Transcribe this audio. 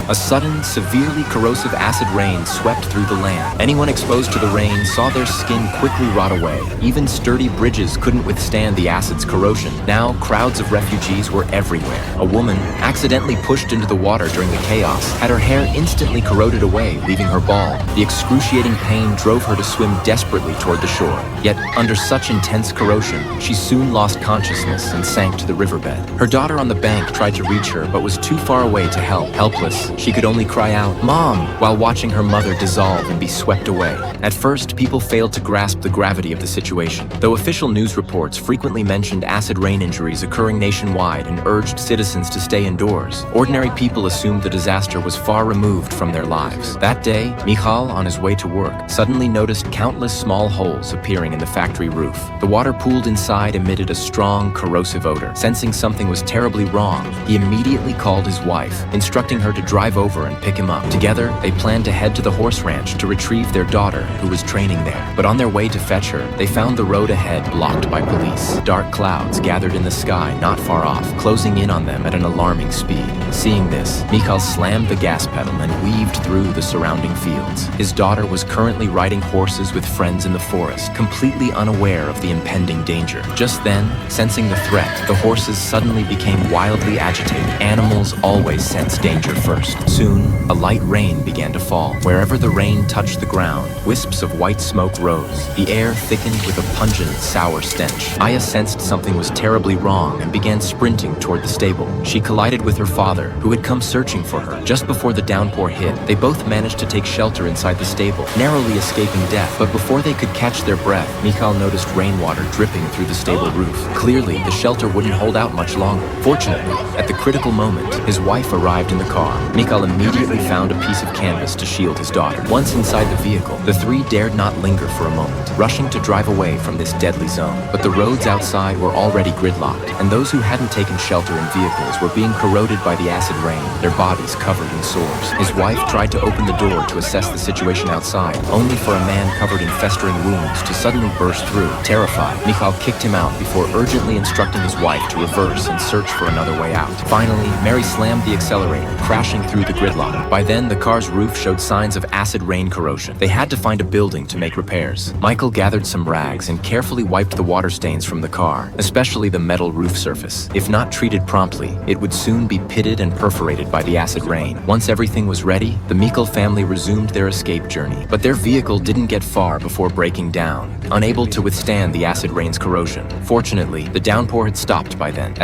A sudden, severely corrosive acid rain swept through the land. Anyone exposed to the rain saw their skin quickly rot away. Even sturdy bridges couldn't withstand the acid's corrosion. Now, crowds of refugees were everywhere. A woman, accidentally pushed into the water during the chaos, had her hair instantly corroded away, leaving her bald. The excruciating pain drove her to swim desperately toward the shore. Yet, under such intense corrosion, she soon lost consciousness and sank to the riverbed. Her daughter on the bank tried to reach her, but was too far away to help. Helpless, she could only cry out, "Mom!" while watching her mother dissolve and be swept away. At first, people failed to grasp the gravity of the situation. Though official news reports frequently mentioned acid rain injuries occurring nationwide and urged citizens to stay indoors, ordinary people assumed the disaster was far removed from their lives. That day, Michal, on his way to work, suddenly noticed countless small holes appearing in the factory roof. The water pooled inside emitted a strong, corrosive odor. Sensing something was terribly wrong, he immediately called his wife, instructing her to drive over and pick him up. Together, they planned to head to the horse ranch to retrieve their daughter, who was training there. But on their way to fetch her, they found the road ahead blocked by police. Dark clouds gathered in the sky not far off, closing in on them at an alarming speed. Seeing this, Michal slammed the gas pedal and weaved through the surrounding fields. His daughter was currently riding horses with friends in the forest, completely unaware of the impending danger. Just then, sensing the threat, the horses suddenly became wildly agitated. Animals always sense danger first. Soon, a light rain began to fall. Wherever the rain touched the ground, wisps of white smoke rose. The air thickened with a pungent, sour stench. Aya sensed something was terribly wrong and began sprinting toward the stable. She collided with her father, who had come searching for her. Just before the downpour hit, they both managed to take shelter inside the stable, narrowly escaping death. But before they could catch their breath, Michal noticed rainwater dripping through the stable roof. Clearly, the shelter wouldn't hold out much longer. Fortunately, at the critical moment, his wife arrived in the car. Michal immediately found a piece of canvas to shield his daughter. Once inside the vehicle, the three dared not linger for a moment, rushing to drive away from this deadly zone. But the roads outside were already gridlocked, and those who hadn't taken shelter in vehicles were being corroded by the acid rain, their bodies covered in sores. His wife tried to open the door to assess the situation outside, only for a man covered in festering wounds to suddenly burst through. Terrified, Michal kicked him out before urgently instructing his wife to reverse and search for another way out. Finally, Mary slammed the accelerator, crashing through the gridlock. By then, the car's roof showed signs of acid rain corrosion. They had to find a building to make repairs. Michael gathered some rags and carefully wiped the water stains from the car, especially the metal roof surface. If not treated promptly, it would soon be pitted and perforated by the acid rain. Once everything was ready, the Michal family resumed their escape journey. But their vehicle didn't get far before breaking down, unable to withstand the acid rain's corrosion. Fortunately, the downpour had stopped by then. As